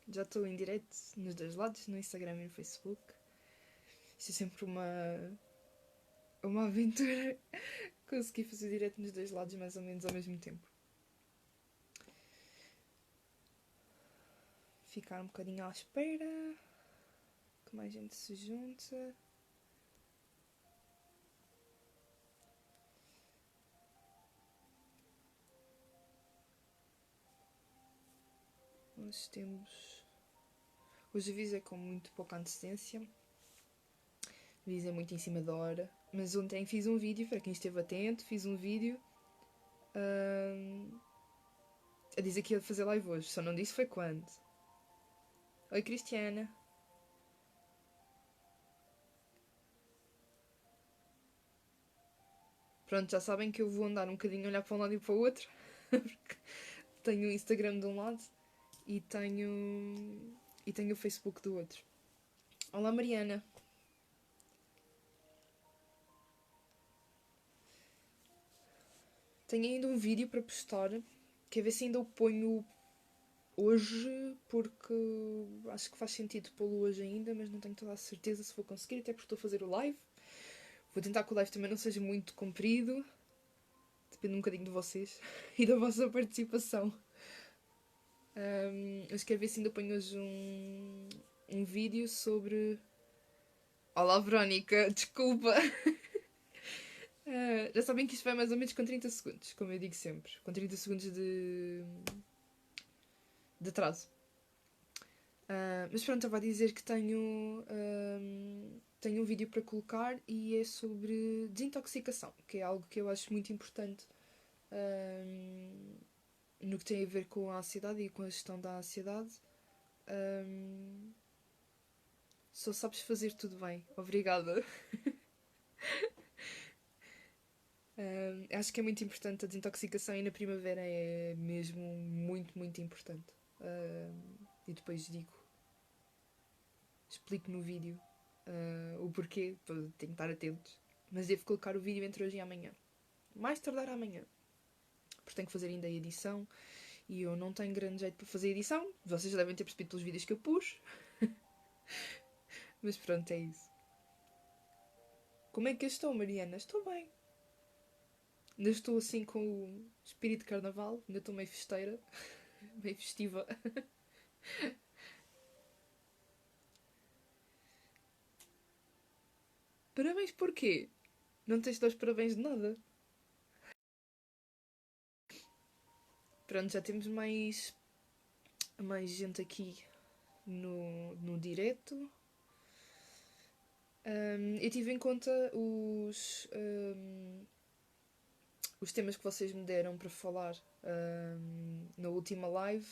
Já estou em direto nos dois lados, no Instagram e no Facebook. Isso é sempre uma aventura. Consegui fazer direto nos dois lados mais ou menos ao mesmo tempo. Ficar um bocadinho à espera que mais gente se junta. Nós temos... Hoje aviso é com muito pouca antecedência. Aviso é muito em cima da hora. Mas ontem fiz um vídeo, para quem esteve atento, fiz um vídeo a dizer que ia fazer live hoje. Só não disse foi quando. Oi, Cristiana. Pronto, já sabem que eu vou andar um bocadinho a olhar para um lado e para o outro. Porque tenho o Instagram de um lado e tenho o Facebook do outro. Olá, Mariana. Tenho ainda um vídeo para postar, que a ver se ainda o ponho hoje, porque acho que faz sentido pô-lo hoje ainda, mas não tenho toda a certeza se vou conseguir, até porque estou a fazer o live. Vou tentar que o live também não seja muito comprido. Depende um bocadinho de vocês e da vossa participação. Mas quero ver se ainda ponho hoje um vídeo sobre... Olá, Verónica, desculpa. Já sabem que isto vai mais ou menos com 30 segundos, como eu digo sempre. Com 30 segundos de atraso. Mas pronto, estava a dizer que tenho um vídeo para colocar e é sobre desintoxicação, que é algo que eu acho muito importante no que tem a ver com a ansiedade e com a gestão da ansiedade. Só sabes fazer tudo bem. Obrigada. Acho que é muito importante a desintoxicação e na primavera é mesmo muito, muito importante. E depois explico no vídeo o porquê, tenho que estar atentos. Mas devo colocar o vídeo entre hoje e amanhã. Mais tardar amanhã. Porque tenho que fazer ainda a edição e eu não tenho grande jeito para fazer a edição. Vocês já devem ter percebido pelos vídeos que eu pus. Mas pronto, é isso. Como é que eu estou, Mariana? Estou bem. Ainda estou assim com o espírito de carnaval. Ainda estou meio festeira. Meio festiva. Parabéns porquê? Não tens dois parabéns de nada. Pronto, já temos mais gente aqui no direto. Eu tive em conta os temas que vocês me deram para falar na última live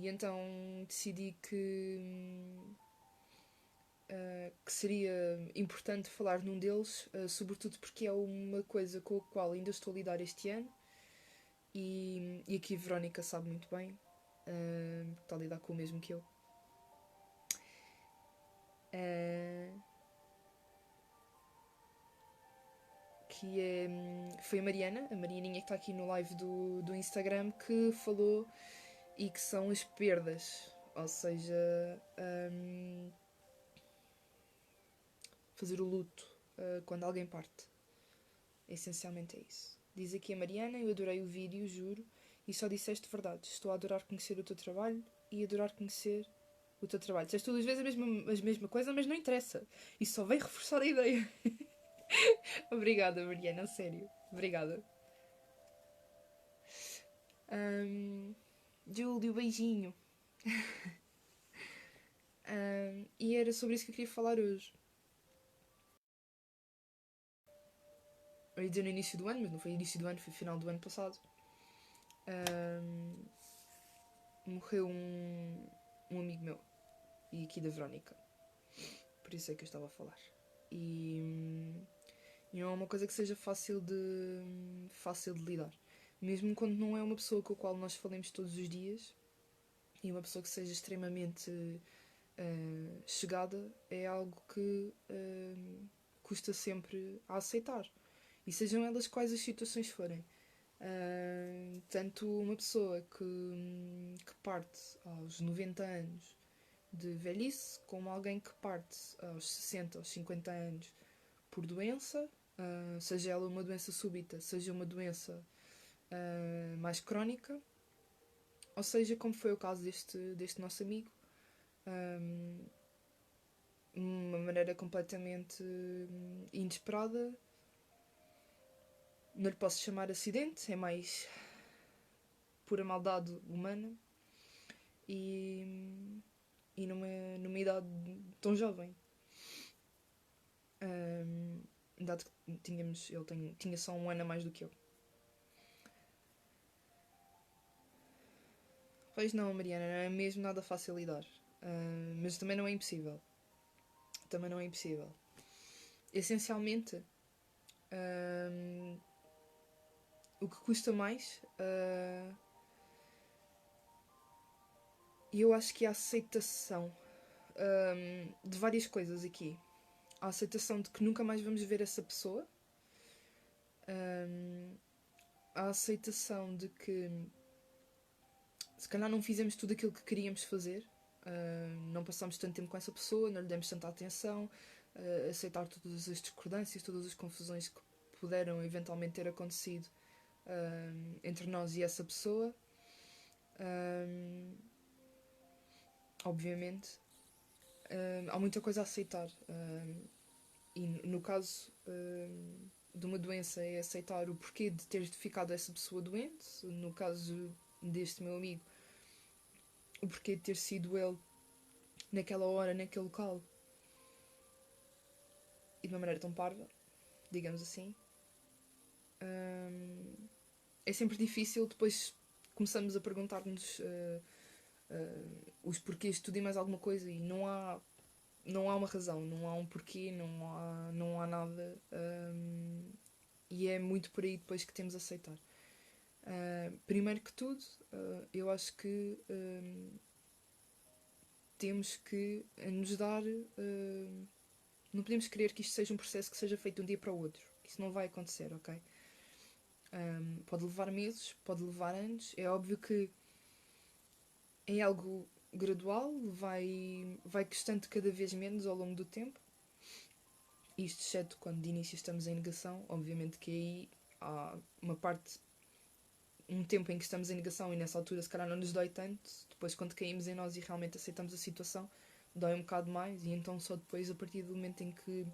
e então decidi que seria importante falar num deles, sobretudo porque é uma coisa com a qual ainda estou a lidar este ano e aqui a Verónica sabe muito bem, está a lidar com o mesmo que eu. Foi a Mariana, a Marianinha que está aqui no live do Instagram, que falou e que são as perdas, ou seja, fazer o luto quando alguém parte. Essencialmente é isso. Diz aqui a Mariana, eu adorei o vídeo, juro, e só disseste verdade. Estou a adorar conhecer o teu trabalho e adorar conhecer o teu trabalho. Disseste duas vezes a mesma coisa, mas não interessa. Isso só vem reforçar a ideia. Obrigada, Mariana, sério. Obrigada. Júlio, beijinho. E era sobre isso que eu queria falar hoje. Eu ia dizer no início do ano, mas não foi início do ano, foi final do ano passado. Morreu um amigo meu. E aqui da Verónica. Por isso é que eu estava a falar. E não é uma coisa que seja fácil de lidar. Mesmo quando não é uma pessoa com a qual nós falemos todos os dias e uma pessoa que seja extremamente chegada, é algo que custa sempre a aceitar. E sejam elas quais as situações forem. Tanto uma pessoa que parte aos 90 anos de velhice, como alguém que parte aos 60, aos 50 anos por doença, seja ela uma doença súbita, seja uma doença mais crónica, ou seja, como foi o caso deste nosso amigo, uma maneira completamente inesperada. Não lhe posso chamar acidente, é mais pura maldade humana e numa idade tão jovem. Dado que ele tinha só um ano a mais do que eu. Pois não, Mariana, não é mesmo nada fácil lidar. Mas também não é impossível. Também não é impossível. Essencialmente, o que custa mais, eu acho que é a aceitação de várias coisas aqui. A aceitação de que nunca mais vamos ver essa pessoa. A aceitação de que se calhar não fizemos tudo aquilo que queríamos fazer. Não passámos tanto tempo com essa pessoa, não lhe demos tanta atenção. Aceitar todas as discordâncias, todas as confusões que puderam eventualmente ter acontecido entre nós e essa pessoa. Obviamente, há muita coisa a aceitar. E no caso de uma doença, é aceitar o porquê de ter ficado essa pessoa doente. No caso deste meu amigo, o porquê de ter sido ele naquela hora, naquele local e de uma maneira tão parva, digamos assim. É sempre difícil, depois começamos a perguntar-nos os porquês de tudo e mais alguma coisa e não há uma razão, não há um porquê, não há nada. E é muito por aí depois que temos a aceitar. Primeiro que tudo, eu acho que temos que nos dar. Não podemos querer que isto seja um processo que seja feito de um dia para o outro. Isso não vai acontecer, ok? Pode levar meses, pode levar anos. É óbvio que é algo gradual, vai custando cada vez menos ao longo do tempo. Isto exceto quando de início estamos em negação. Obviamente que aí há uma parte, um tempo em que estamos em negação e nessa altura se calhar não nos dói tanto. Depois quando caímos em nós e realmente aceitamos a situação, dói um bocado mais. E então só depois, a partir do momento em que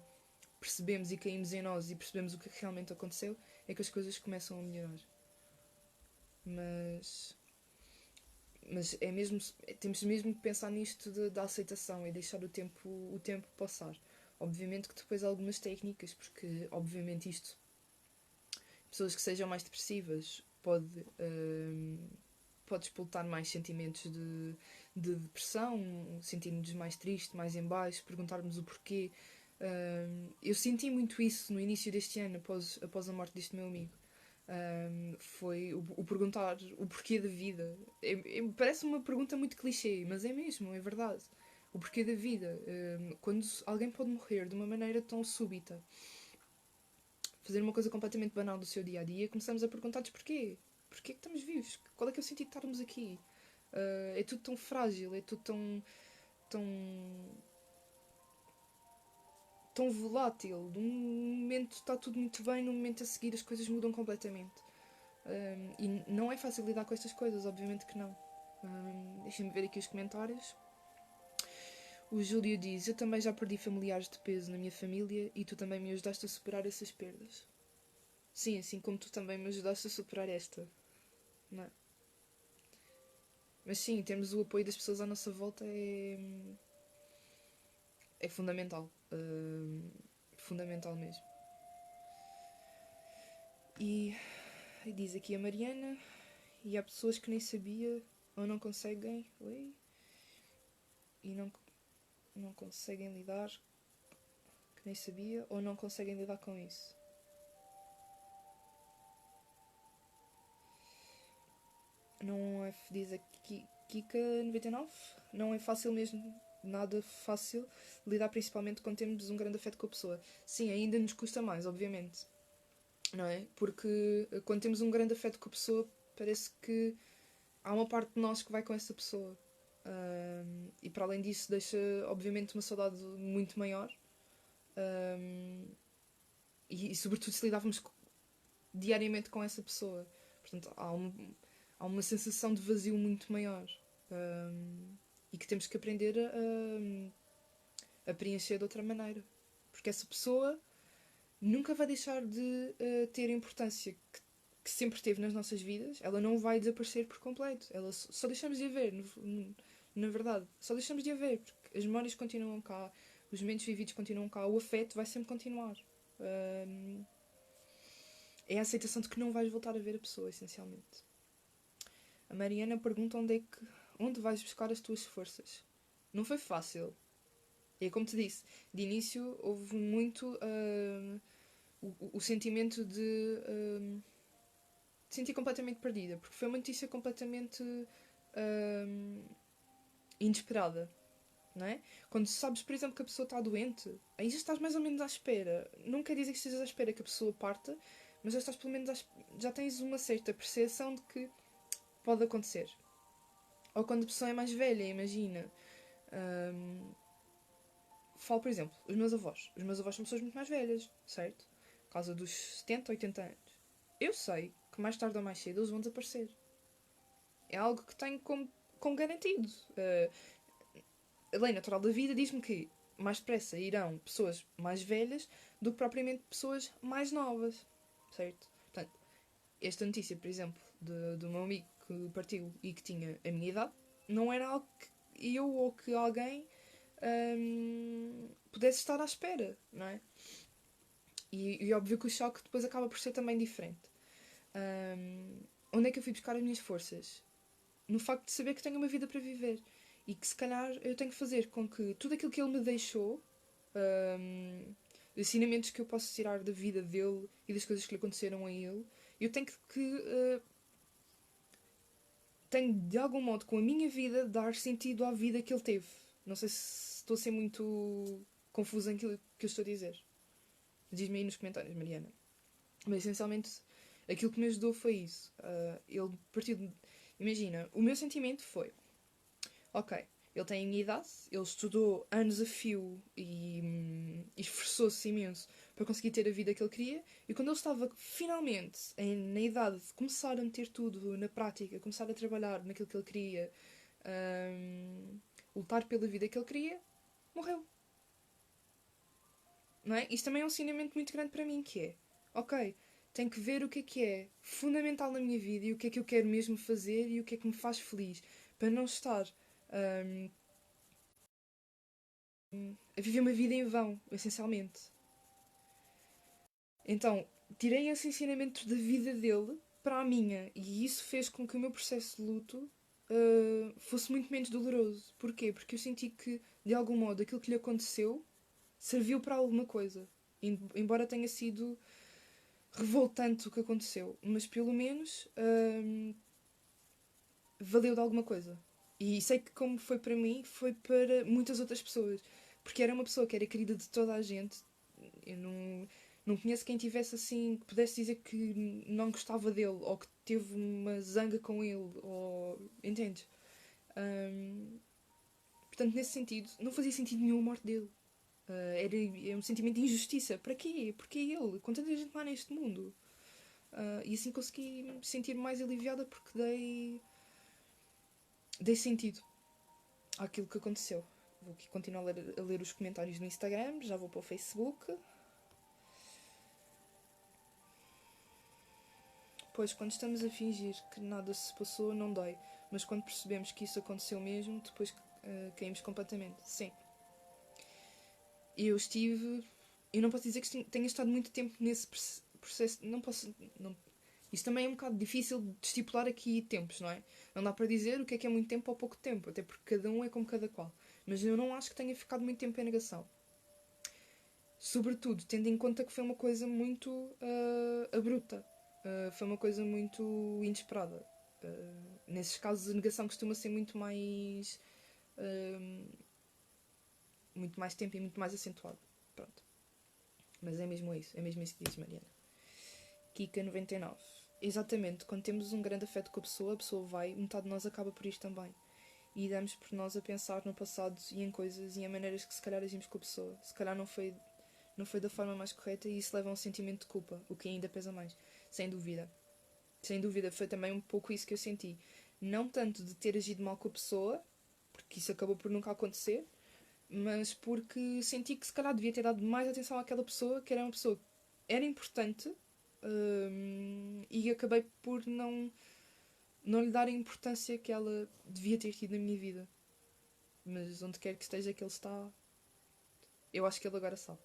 percebemos e caímos em nós e percebemos o que realmente aconteceu, é que as coisas começam a melhorar. Mas é mesmo, temos mesmo que pensar nisto da aceitação e deixar o tempo passar. Obviamente que depois há algumas técnicas, porque obviamente isto, pessoas que sejam mais depressivas, pode explotar mais sentimentos de depressão, sentir-nos mais tristes, mais em baixo, perguntar-nos o porquê. Eu senti muito isso no início deste ano, após a morte deste meu amigo. Foi o perguntar o porquê da vida. Parece uma pergunta muito clichê, mas é mesmo, é verdade. O porquê da vida. Quando alguém pode morrer de uma maneira tão súbita, fazer uma coisa completamente banal do seu dia a dia, começamos a perguntar-nos porquê. Porquê que estamos vivos? Qual é que é o sentido de estarmos aqui? É tudo tão frágil, é tudo tão, tão volátil. De um momento está tudo muito bem, no momento a seguir as coisas mudam completamente. E não é fácil lidar com estas coisas, obviamente que não. Deixem-me ver aqui os comentários. O Júlio diz: eu também já perdi familiares de peso na minha família e tu também me ajudaste a superar essas perdas. Sim, assim como tu também me ajudaste a superar esta. Não é? Mas sim, termos o apoio das pessoas à nossa volta é fundamental. Fundamental mesmo. E diz aqui a Mariana: e há pessoas que nem sabia ou não conseguem. Oi? E não conseguem lidar, que nem sabia, ou não conseguem lidar com isso. Não é, diz aqui Kika99, não é fácil mesmo, nada fácil lidar, principalmente quando temos um grande afeto com a pessoa. Sim, ainda nos custa mais, obviamente, não é? Porque quando temos um grande afeto com a pessoa, parece que há uma parte de nós que vai com essa pessoa. E para além disso deixa obviamente uma saudade muito maior. E sobretudo se lidávamos diariamente com essa pessoa. Portanto, há uma sensação de vazio muito maior. E que temos que aprender a preencher de outra maneira. Porque essa pessoa nunca vai deixar de ter a importância que sempre teve nas nossas vidas. Ela não vai desaparecer por completo. Ela só deixamos de a ver, na verdade. Só deixamos de a ver, porque as memórias continuam cá, os momentos vividos continuam cá, o afeto vai sempre continuar. É a aceitação de que não vais voltar a ver a pessoa, essencialmente. A Mariana pergunta onde vais buscar as tuas forças. Não foi fácil. E como te disse, de início houve muito o sentimento de sentir completamente perdida, porque foi uma notícia completamente inesperada, não é? Quando sabes, por exemplo, que a pessoa está doente, aí já estás mais ou menos à espera. Não quer dizer que estejas à espera que a pessoa parta, mas já estás pelo menos já tens uma certa percepção de que pode acontecer. Ou quando a pessoa é mais velha, imagina. Falo, por exemplo, os meus avós. Os meus avós são pessoas muito mais velhas, certo? Por causa dos 70, 80 anos. Eu sei que mais tarde ou mais cedo eles vão desaparecer. É algo que tenho como garantido. A lei natural da vida diz-me que mais depressa irão pessoas mais velhas do que propriamente pessoas mais novas, certo? Portanto, esta notícia, por exemplo, do meu amigo que partiu e que tinha a minha idade, não era algo que eu ou que alguém pudesse estar à espera, não é? E óbvio que o choque depois acaba por ser também diferente. Onde é que eu fui buscar as minhas forças? No facto de saber que tenho uma vida para viver e que se calhar eu tenho que fazer com que tudo aquilo que ele me deixou, ensinamentos que eu posso tirar da vida dele e das coisas que lhe aconteceram a ele, eu tenho de algum modo com a minha vida dar sentido à vida que ele teve. Não sei se estou a ser muito confusa em aquilo que eu estou a dizer. Diz-me aí nos comentários, Mariana. Mas essencialmente aquilo que me ajudou foi isso. Ele partiu de... Imagina, o meu sentimento foi: ok, ele tem a minha idade, ele estudou anos a fio e esforçou-se imenso para conseguir ter a vida que ele queria, e quando ele estava finalmente na idade de começar a meter tudo na prática, começar a trabalhar naquilo que ele queria, lutar pela vida que ele queria, morreu. Não é? Isto também é um ensinamento muito grande para mim, que é: ok, tenho que ver o que é fundamental na minha vida e o que é que eu quero mesmo fazer e o que é que me faz feliz, para não estar a viver uma vida em vão, essencialmente. Então, tirei esse ensinamento da vida dele para a minha, e isso fez com que o meu processo de luto fosse muito menos doloroso. Porquê? Porque eu senti que, de algum modo, aquilo que lhe aconteceu serviu para alguma coisa. Embora tenha sido revoltante o que aconteceu, mas pelo menos valeu de alguma coisa. E sei que, como foi para mim, foi para muitas outras pessoas. Porque era uma pessoa que era querida de toda a gente. Eu não conheço quem tivesse assim, que pudesse dizer que não gostava dele, ou que teve uma zanga com ele, ou. Entendes? Portanto, nesse sentido, não fazia sentido nenhum a morte dele. Era um sentimento de injustiça. Para quê? Porque ele, com tanta gente lá neste mundo. E assim consegui me sentir mais aliviada porque dei sentido àquilo que aconteceu. Vou aqui continuar a ler os comentários no Instagram, já vou para o Facebook. Pois, quando estamos a fingir que nada se passou, não dói. Mas quando percebemos que isso aconteceu mesmo, depois caímos completamente. Sim. Eu estive... Eu não posso dizer que tenha estado muito tempo nesse processo. Não posso... Não, isso também é um bocado difícil de estipular aqui tempos, não é? Não dá para dizer o que é muito tempo ou pouco tempo, até porque cada um é como cada qual. Mas eu não acho que tenha ficado muito tempo em negação. Sobretudo, tendo em conta que foi uma coisa muito abrupta. Foi uma coisa muito inesperada. Nesses casos, a negação costuma ser muito mais tempo e muito mais acentuado. Pronto. Mas é mesmo isso que diz Mariana. Kika99. exatamente, quando temos um grande afeto com a pessoa vai, metade de nós acaba por isto também. E damos por nós a pensar no passado e em coisas e em maneiras que se calhar agimos com a pessoa. Se calhar não foi da forma mais correta e isso leva a um sentimento de culpa, o que ainda pesa mais. Sem dúvida. Sem dúvida, foi também um pouco isso que eu senti. Não tanto de ter agido mal com a pessoa, porque isso acabou por nunca acontecer, mas porque senti que se calhar devia ter dado mais atenção àquela pessoa, que era uma pessoa que era importante, e acabei por não lhe dar a importância que ela devia ter tido na minha vida. Mas onde quer que esteja que ele está, eu acho que ele agora sabe.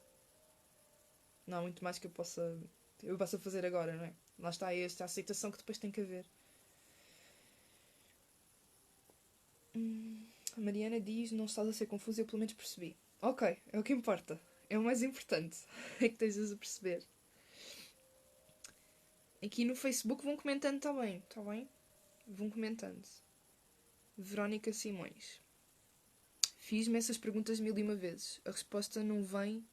Não há muito mais que eu possa fazer agora, não é? Lá está esta aceitação que depois tem que haver. A Mariana diz: não estás a ser confusa, eu pelo menos percebi. Ok, é o que importa. É o mais importante. É que estejas a perceber. Aqui no Facebook vão comentando também, está bem? Vão comentando. Verónica Simões. Fiz-me essas perguntas 1001 vezes. A resposta não vem,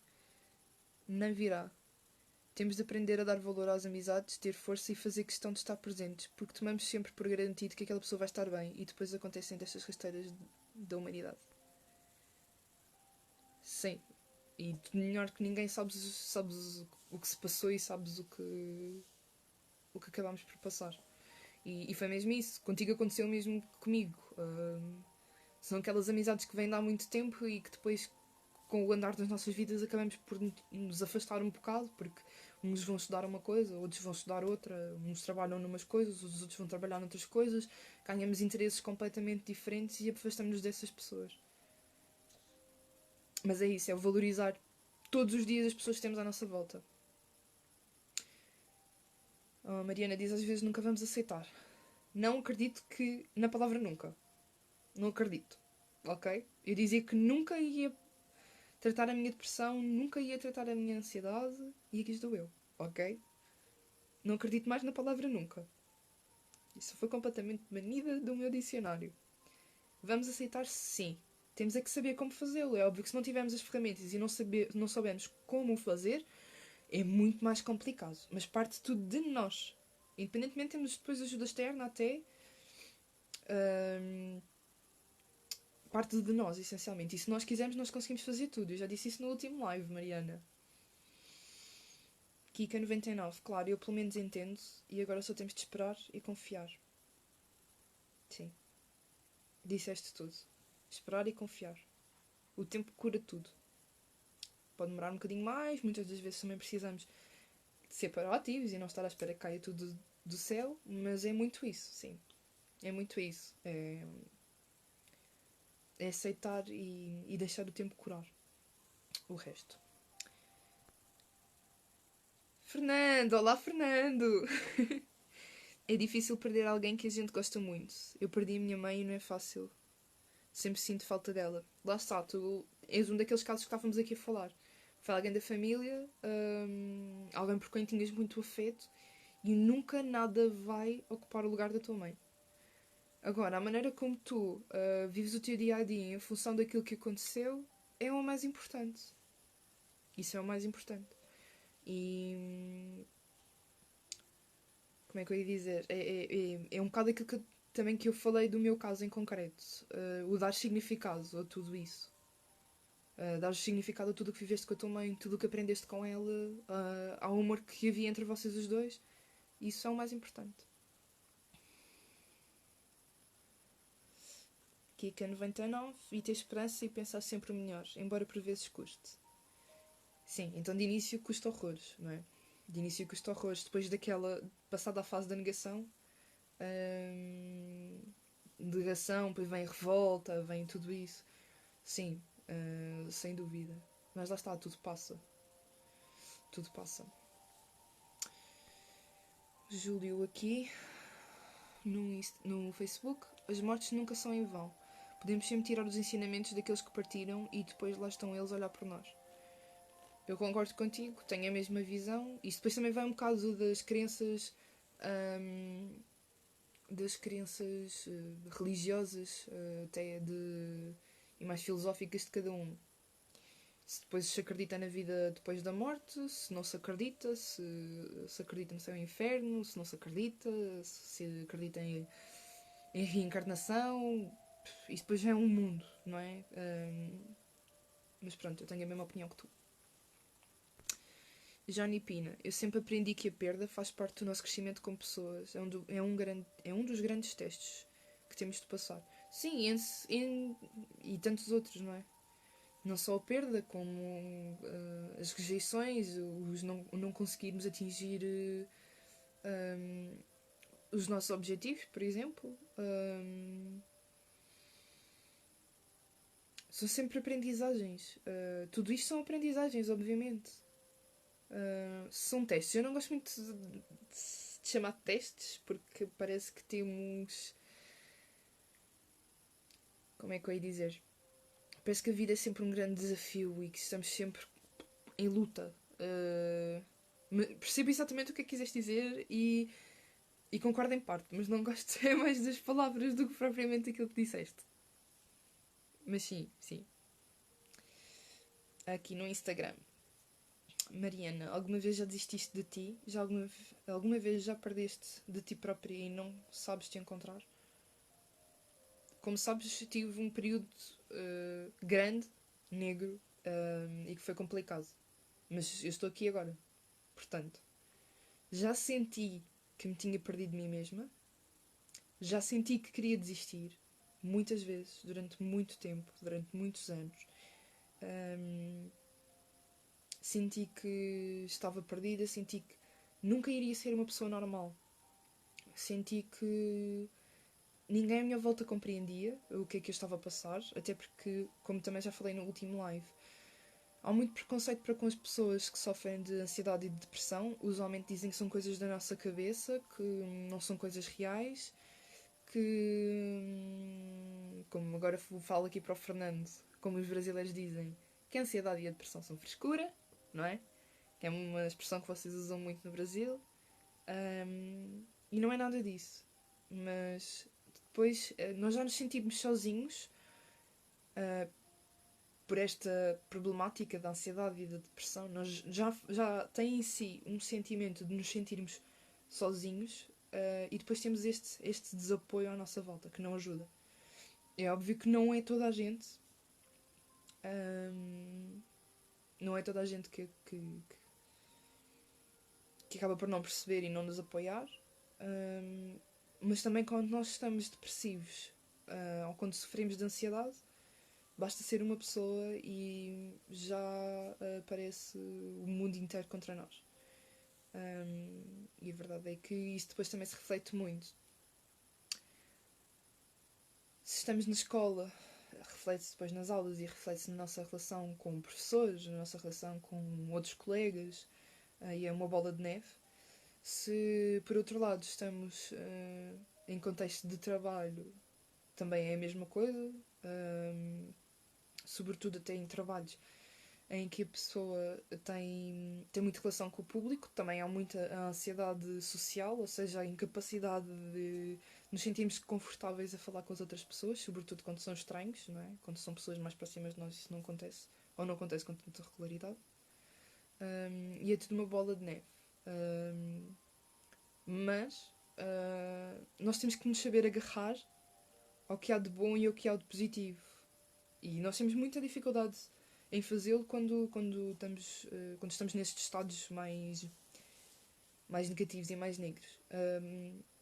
nem virá. Temos de aprender a dar valor às amizades, ter força e fazer questão de estar presentes, porque tomamos sempre por garantido que aquela pessoa vai estar bem e depois acontecem destas rasteiras da humanidade. Sim. E tu melhor que ninguém sabes o que se passou e sabes o que acabámos por passar. E foi mesmo isso. Contigo aconteceu mesmo comigo. São aquelas amizades que vêm de há muito tempo e que depois, com o andar das nossas vidas, acabamos por nos afastar um bocado, porque uns vão estudar uma coisa, outros vão estudar outra, uns trabalham numas coisas, os outros vão trabalhar noutras coisas, ganhamos interesses completamente diferentes e afastamos-nos dessas pessoas. Mas é isso, é o valorizar todos os dias as pessoas que temos à nossa volta. A Mariana diz: às vezes nunca vamos aceitar. Não acredito que na palavra nunca. Não acredito. Ok? Eu dizia que nunca ia tratar a minha depressão, nunca ia tratar a minha ansiedade e aqui estou eu. Ok? Não acredito mais na palavra nunca. Isso foi completamente banida do meu dicionário. Vamos aceitar sim. Temos é que saber como fazê-lo. É óbvio que se não tivermos as ferramentas e não soubermos como fazer, é muito mais complicado. Mas parte tudo de nós. Independentemente, temos depois ajuda externa até. hum, Parte de nós, essencialmente. E se nós quisermos, nós conseguimos fazer tudo. Eu já disse isso no último live, Mariana. Kika99, claro, eu pelo menos entendo. E agora só temos de esperar e confiar. Sim, disseste tudo. Esperar e confiar. O tempo cura tudo. Pode demorar um bocadinho mais, muitas das vezes também precisamos de ser proativos e não estar à espera que caia tudo do céu, mas é muito isso, sim. É muito isso. É aceitar e deixar o tempo curar o resto. Fernando! Olá, Fernando! É difícil perder alguém que a gente gosta muito. Eu perdi a minha mãe e não é fácil. Sempre sinto falta dela. Lá está, tu és um daqueles casos que estávamos aqui a falar. Foi alguém da família, alguém por quem tinhas muito afeto e nunca nada vai ocupar o lugar da tua mãe. Agora, a maneira como tu vives o teu dia a dia em função daquilo que aconteceu é o mais importante. Isso é o mais importante. E como é que eu ia dizer? É um bocado aquilo também que eu falei do meu caso em concreto. O dar significado a tudo isso. Dar significado a tudo o que viveste com a tua mãe, tudo o que aprendeste com ela, ao amor que havia entre vocês os dois. Isso é o mais importante. Kika 99 e ter esperança e pensar sempre o melhor, embora por vezes custe. Sim, então de início custa horrores, não é? De início custa horrores. Depois daquela, passada a fase da negação, negação, depois vem revolta, vem tudo isso. Sim, sem dúvida. Mas lá está, tudo passa. Tudo passa. Júlio aqui no Facebook. As mortes nunca são em vão. Podemos sempre tirar os ensinamentos daqueles que partiram e depois lá estão eles a olhar por nós. Eu concordo contigo, tenho a mesma visão. Isto depois também vai um bocado das crenças religiosas, até e mais filosóficas de cada um. Se depois se acredita na vida depois da morte, se não se acredita, se acredita no céu e inferno, se não se acredita, se acredita em reencarnação. Isso depois já é um mundo, não é? Mas pronto, eu tenho a mesma opinião que tu. Jani Pina, eu sempre aprendi que a perda faz parte do nosso crescimento como pessoas. É um dos grandes testes que temos de passar. Sim, e tantos outros, não é? Não só a perda, como as rejeições, o não conseguirmos atingir os nossos objetivos, por exemplo. São sempre aprendizagens. Tudo isto são aprendizagens, obviamente. São testes. Eu não gosto muito de chamar de testes, porque parece que temos. Como é que eu ia dizer? Parece que a vida é sempre um grande desafio e que estamos sempre em luta. Percebo exatamente o que é que quiseste dizer e concordo em parte, mas não gosto mais das palavras do que propriamente aquilo que disseste. Mas sim, sim. Aqui no Instagram. Mariana, alguma vez já desististe de ti? Alguma vez já perdeste de ti própria e não sabes te encontrar? Como sabes, tive um período grande, negro, e que foi complicado. Mas eu estou aqui agora. Portanto, já senti que me tinha perdido de mim mesma. Já senti que queria desistir. Muitas vezes, durante muito tempo, durante muitos anos. Senti que estava perdida, senti que nunca iria ser uma pessoa normal. Senti que ninguém à minha volta compreendia o que é que eu estava a passar, até porque, como também já falei no último live, há muito preconceito para com as pessoas que sofrem de ansiedade e de depressão. Usualmente dizem que são coisas da nossa cabeça, que não são coisas reais, que, como agora falo aqui para o Fernando, como os brasileiros dizem, que a ansiedade e a depressão são frescura, não é? Que é uma expressão que vocês usam muito no Brasil. E não é nada disso. Mas depois nós já nos sentimos sozinhos por esta problemática da ansiedade e da depressão. Nós já tem em si um sentimento de nos sentirmos sozinhos e depois temos este desapoio à nossa volta, que não ajuda. É óbvio que não é toda a gente. Não é toda a gente que acaba por não perceber e não nos apoiar. Mas também quando nós estamos depressivos ou quando sofremos de ansiedade, basta ser uma pessoa e já aparece o mundo inteiro contra nós. E a verdade é que isso depois também se reflete muito. Se estamos na escola, reflete-se depois nas aulas e reflete-se na nossa relação com professores, na nossa relação com outros colegas, e é uma bola de neve. Se, por outro lado, estamos em contexto de trabalho, também é a mesma coisa, sobretudo até em trabalhos em que a pessoa tem muita relação com o público, também há muita ansiedade social, ou seja, a incapacidade de nos sentirmos confortáveis a falar com as outras pessoas, sobretudo quando são estranhos, não é? Quando são pessoas mais próximas de nós isso não acontece, ou não acontece com tanta regularidade. E é tudo uma bola de neve. Mas nós temos que nos saber agarrar ao que há de bom e ao que há de positivo. E nós temos muita dificuldade em fazê-lo quando estamos nestes estados mais negativos e mais negros.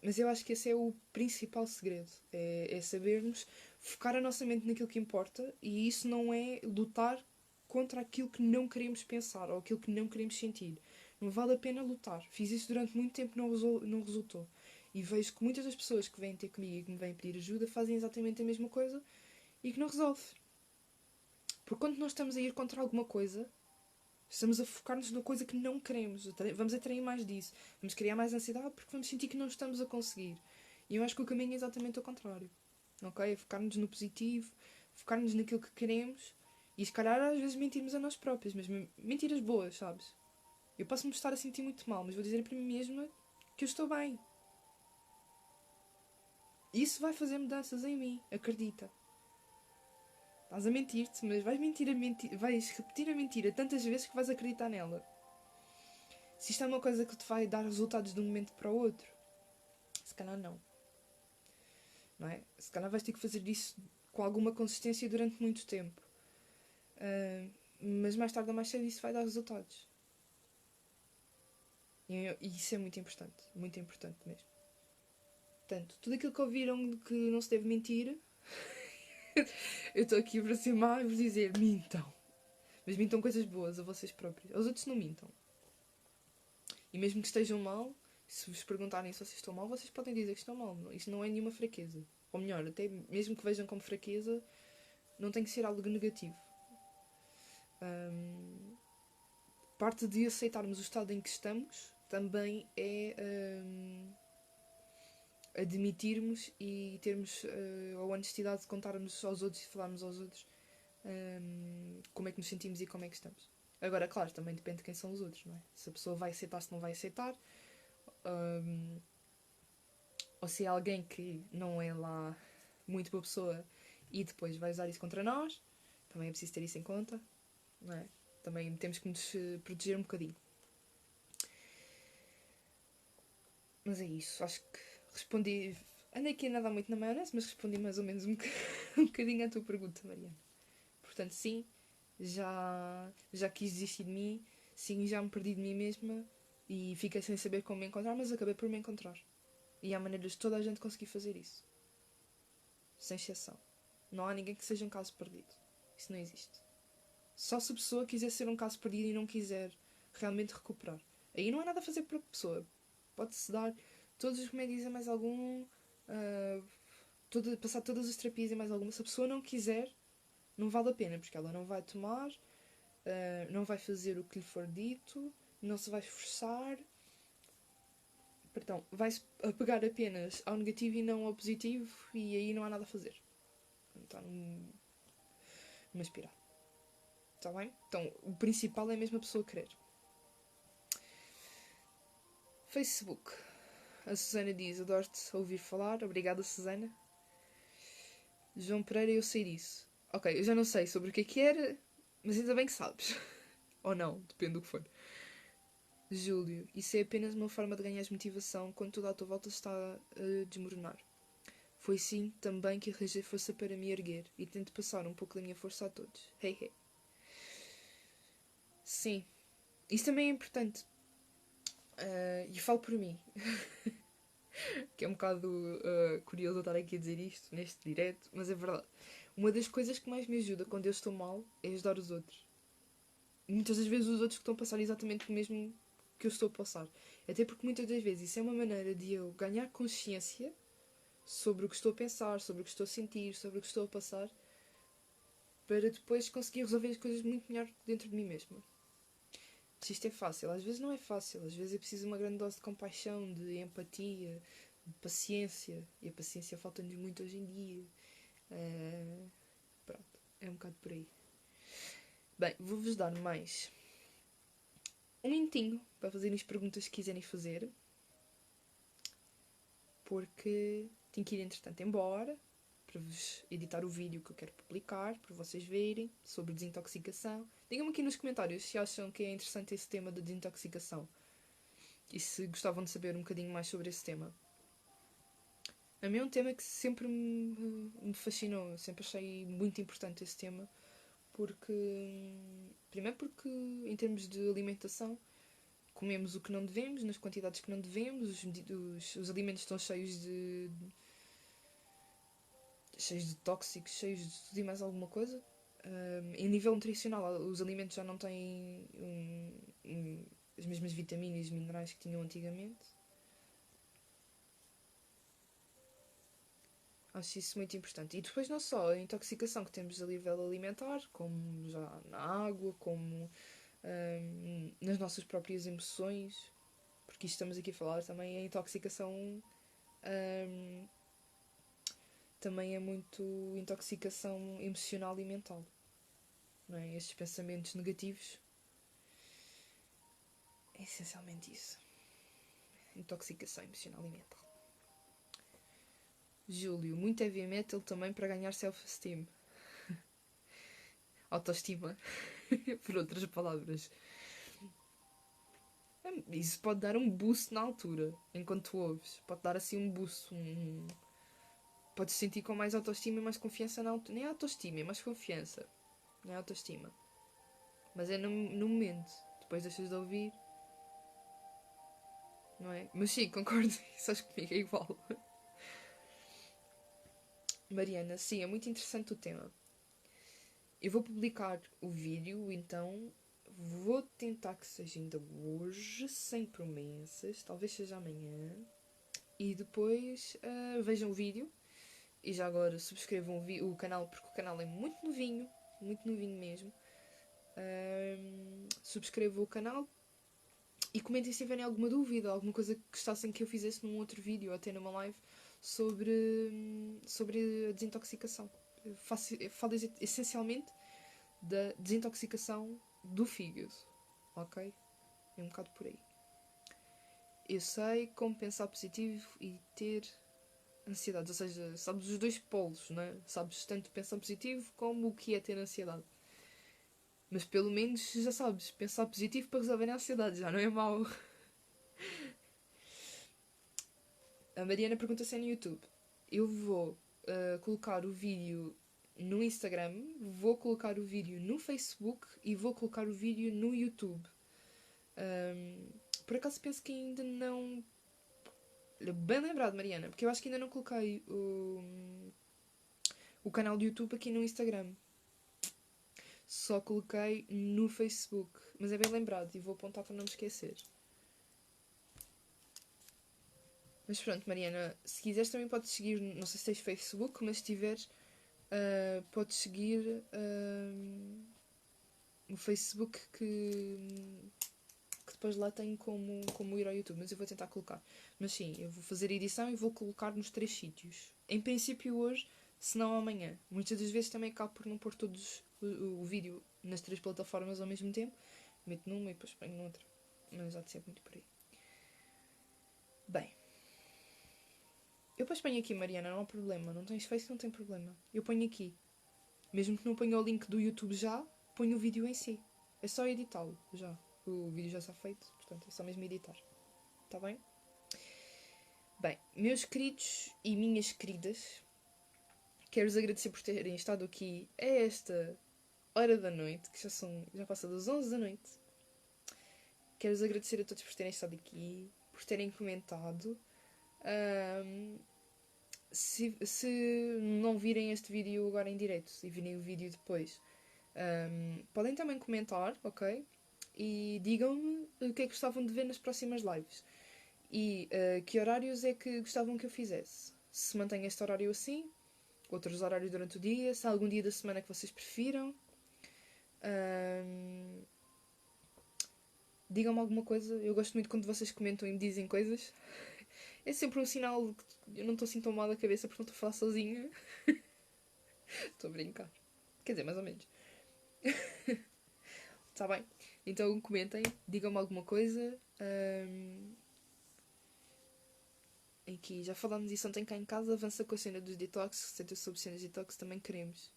Mas eu acho que esse é o principal segredo. É sabermos focar a nossa mente naquilo que importa, e isso não é lutar contra aquilo que não queremos pensar ou aquilo que não queremos sentir. Não vale a pena lutar. Fiz isso durante muito tempo e não resultou. E vejo que muitas das pessoas que vêm ter comigo e que me vêm pedir ajuda fazem exatamente a mesma coisa e que não resolve. Porque quando nós estamos a ir contra alguma coisa, estamos a focar-nos na coisa que não queremos. Vamos atrair mais disso. Vamos criar mais ansiedade porque vamos sentir que não estamos a conseguir. E eu acho que o caminho é exatamente o contrário. Ok? É focar-nos no positivo, focar-nos naquilo que queremos e se calhar às vezes mentirmos a nós próprios, mas mentiras boas, sabes? Eu posso-me estar a sentir muito mal, mas vou dizer para mim mesma que eu estou bem. Isso vai fazer mudanças em mim, acredita. Estás a mentir-te, mas vais repetir a mentira tantas vezes que vais acreditar nela. Se isto é uma coisa que te vai dar resultados de um momento para o outro, se calhar não. Não é? Se calhar vais ter que fazer isso com alguma consistência durante muito tempo. Mas mais tarde ou mais cedo isso vai dar resultados. E isso é muito importante mesmo. Portanto, tudo aquilo que ouviram de que não se deve mentir, eu estou aqui para ser má e vos dizer, mintam. Mas mintam coisas boas a vocês próprios. Aos outros não mintam. E mesmo que estejam mal, se vos perguntarem se vocês estão mal, vocês podem dizer que estão mal. Isto não é nenhuma fraqueza. Ou melhor, até mesmo que vejam como fraqueza, não tem que ser algo negativo. Parte de aceitarmos o estado em que estamos também é admitirmos e termos a honestidade de contarmos aos outros e falarmos aos outros como é que nos sentimos e como é que estamos. Agora, claro, também depende de quem são os outros, não é? Se a pessoa vai aceitar, se não vai aceitar. Ou se é alguém que não é lá muito boa pessoa e depois vai usar isso contra nós, também é preciso ter isso em conta, não é? Também temos que nos proteger um bocadinho. Mas é isso, acho que respondi. Andei aqui a nadar muito na maionese, mas respondi mais ou menos um bocadinho à tua pergunta, Mariana. Portanto, sim, já quis desistir de mim, sim, já me perdi de mim mesma e fiquei sem saber como me encontrar, mas acabei por me encontrar. E há maneiras de toda a gente conseguir fazer isso. Sem exceção. Não há ninguém que seja um caso perdido. Isso não existe. Só se a pessoa quiser ser um caso perdido e não quiser realmente recuperar. Aí não há nada a fazer por a pessoa. Pode-se dar todos os remédios e mais algum. Passar todas as terapias e mais alguma. Se a pessoa não quiser, não vale a pena, porque ela não vai tomar, não vai fazer o que lhe for dito, não se vai esforçar. Perdão, vai-se apegar apenas ao negativo e não ao positivo, e aí não há nada a fazer. Está numa espiral. Está bem? Então, o principal é mesmo a pessoa querer. Facebook. A Susana diz, adoro-te ouvir falar. Obrigada, Susana. João Pereira, eu sei disso. Ok, eu já não sei sobre o que era, mas ainda bem que sabes. Ou não, depende do que for. Júlio, isso é apenas uma forma de ganhar motivação quando tudo à tua volta está a desmoronar. Foi sim também que arranjei força para me erguer e tento passar um pouco da minha força a todos. Hey, hey. Sim, isso também é importante. E falo por mim. Que é um bocado curioso eu estar aqui a dizer isto neste direto, mas é verdade. Uma das coisas que mais me ajuda quando eu estou mal é ajudar os outros. Muitas das vezes os outros que estão a passar exatamente o mesmo que eu estou a passar. Até porque muitas das vezes isso é uma maneira de eu ganhar consciência sobre o que estou a pensar, sobre o que estou a sentir, sobre o que estou a passar, para depois conseguir resolver as coisas muito melhor dentro de mim mesma. Se isto é fácil, às vezes não é fácil, às vezes é preciso uma grande dose de compaixão, de empatia, de paciência. E a paciência falta-nos muito hoje em dia. Pronto, é um bocado por aí. Bem, vou-vos dar mais um minutinho para fazerem as perguntas que quiserem fazer, porque tenho que ir entretanto embora para vos editar o vídeo que eu quero publicar, para vocês verem, sobre desintoxicação. Digam-me aqui nos comentários se acham que é interessante esse tema da desintoxicação e se gostavam de saber um bocadinho mais sobre esse tema. A mim é um tema que sempre me fascinou, eu sempre achei muito importante esse tema, primeiro porque em termos de alimentação comemos o que não devemos, nas quantidades que não devemos, os alimentos estão cheios de tóxicos, cheios de tudo e mais alguma coisa. Em nível nutricional, os alimentos já não têm as mesmas vitaminas e minerais que tinham antigamente. Acho isso muito importante. E depois não só a intoxicação que temos a nível alimentar, como já na água, como nas nossas próprias emoções, porque isto estamos aqui a falar também a intoxicação também é muito intoxicação emocional e mental, não é? Estes pensamentos negativos é essencialmente isso. Intoxicação emocional e mental. Júlio, muito heavy metal também para ganhar self-esteem. autoestima, por outras palavras. Isso pode dar um boost na altura, enquanto tu ouves. Pode dar assim um boost, podes sentir com mais autoestima e mais confiança na altura. Nem autoestima, é mais confiança. Não é autoestima. Mas é no momento. Depois deixas de ouvir. Não é? Mas sim, concordo. Sabes comigo, é igual. Mariana, sim, é muito interessante o tema. Eu vou publicar o vídeo, então vou tentar que seja ainda hoje, sem promessas, talvez seja amanhã. E depois vejam o vídeo. E já agora subscrevam o canal, porque o canal é muito novinho mesmo. Subscrevam o canal e comentem se tiverem alguma dúvida, alguma coisa que gostassem que eu fizesse num outro vídeo ou até numa live sobre a desintoxicação. Falo essencialmente da desintoxicação do fígado, ok? É um bocado por aí. Eu sei como pensar positivo e ter ansiedade, ou seja, sabes os dois polos, não é? Sabes tanto pensar positivo como o que é ter ansiedade. Mas pelo menos já sabes, pensar positivo para resolver a ansiedade, já não é mau. A Mariana pergunta se é no YouTube. Eu vou colocar o vídeo no Instagram, vou colocar o vídeo no Facebook e vou colocar o vídeo no YouTube. Por acaso penso que ainda não. Bem lembrado, Mariana, porque eu acho que ainda não coloquei o canal do YouTube aqui no Instagram. Só coloquei no Facebook. Mas é bem lembrado e vou apontar para não me esquecer. Mas pronto, Mariana, se quiseres também podes seguir, não sei se tens Facebook, mas se tiveres, podes seguir no Facebook que depois lá tem como ir ao YouTube, mas eu vou tentar colocar. Mas sim, eu vou fazer a edição e vou colocar nos 3 sítios. Em princípio hoje, se não amanhã. Muitas das vezes também acabo por não pôr todos o vídeo nas 3 plataformas ao mesmo tempo. Meto numa e depois ponho noutra. Mas há de ser muito por aí. Bem. Eu depois ponho aqui, Mariana, não há problema. Não tens Face, não tem problema. Eu ponho aqui. Mesmo que não ponha o link do YouTube já, ponho o vídeo em si. É só editá-lo já. O vídeo já está feito, portanto é só mesmo editar. Está bem? Bem, meus queridos e minhas queridas, quero-vos agradecer por terem estado aqui a esta hora da noite, que já passa das 11 da noite. Quero-vos agradecer a todos por terem estado aqui, por terem comentado. Se não virem este vídeo agora em direto e virem o vídeo depois, podem também comentar, ok? E digam-me o que é que gostavam de ver nas próximas lives. E que horários é que gostavam que eu fizesse. Se mantém este horário assim, outros horários durante o dia, se há algum dia da semana que vocês prefiram. Digam-me alguma coisa. Eu gosto muito quando vocês comentam e me dizem coisas. É sempre um sinal que eu não estou assim tão mal da cabeça porque não estou a falar sozinha. Estou a brincar. Quer dizer, mais ou menos. Está bem? Então comentem, digam-me alguma coisa. Aqui já falámos disso ontem cá em casa. Avança com a cena dos detox. Receita sobre cenas de detox também queremos.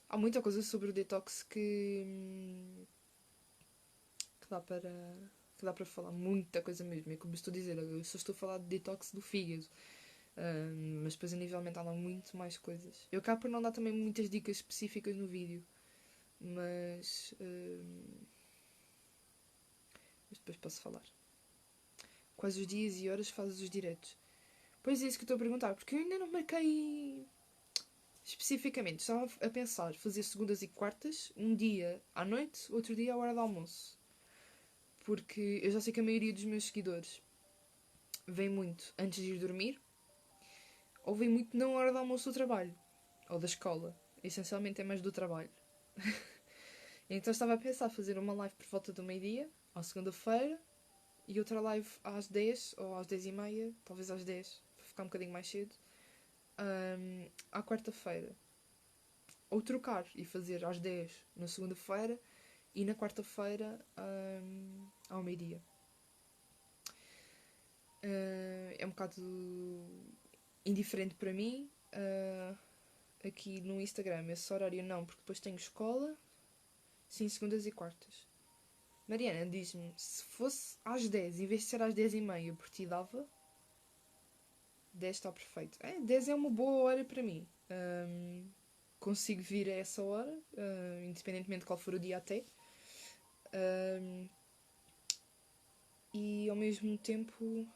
Há muita coisa sobre o detox que dá para falar. Muita coisa mesmo. É como estou a dizer, eu só estou a falar de detox do fígado. Mas depois a nível mental há muito mais coisas. Eu acabo por não dar também muitas dicas específicas no vídeo. Mas depois posso falar. Quais os dias e horas fazes os diretos? Pois é isso que eu estou a perguntar, porque eu ainda não marquei especificamente. Estava a pensar fazer segundas e quartas, um dia à noite, outro dia à hora do almoço. Porque eu já sei que a maioria dos meus seguidores vem muito antes de ir dormir, ou vem muito na hora do almoço do trabalho, ou da escola. Essencialmente é mais do trabalho. Então estava a pensar fazer uma live por volta do meio-dia, à segunda-feira, e outra live às 10 ou às 10h30, talvez às 10, para ficar um bocadinho mais cedo, à quarta-feira. Ou trocar e fazer às 10 na segunda-feira e na quarta-feira ao meio-dia. É um bocado indiferente para mim. aqui no Instagram. Esse horário não, porque depois tenho escola. Sim, segundas e quartas. Mariana, diz-me, se fosse às 10 em vez de ser às 10h30, por ti dava? 10 está perfeito. 10 é uma boa hora para mim. Consigo vir a essa hora, independentemente de qual for o dia até. E ao mesmo tempo,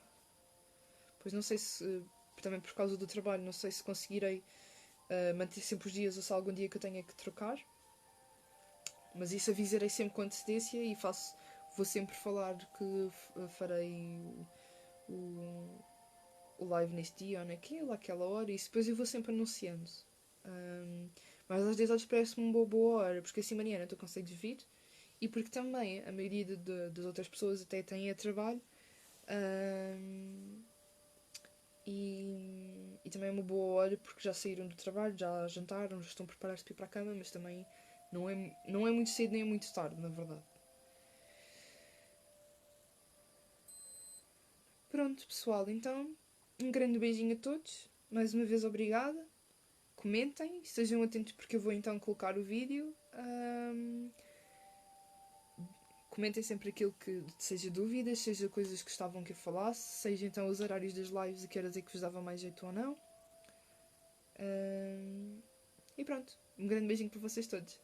pois não sei se, também por causa do trabalho, não sei se conseguirei manter sempre os dias ou se há algum dia que eu tenha que trocar. Mas isso avisarei sempre com antecedência e vou sempre falar que farei o, o live neste dia ou naquele, àquela hora, e isso depois eu vou sempre anunciando. Mas às 10 horas parece-me uma boa hora, porque assim, Mariana, tu consegues vir e porque também a maioria das outras pessoas até têm a trabalho. E também é uma boa hora porque já saíram do trabalho, já jantaram, já estão preparados para ir para a cama, mas também não é muito cedo nem é muito tarde, na verdade. Pronto, pessoal, então um grande beijinho a todos. Mais uma vez, obrigada. Comentem, estejam atentos porque eu vou então colocar o vídeo. Comentem sempre aquilo que seja dúvidas, seja coisas que gostavam que eu falasse, seja então os horários das lives e que horas é que vos dava mais jeito ou não. E pronto, um grande beijinho para vocês todos.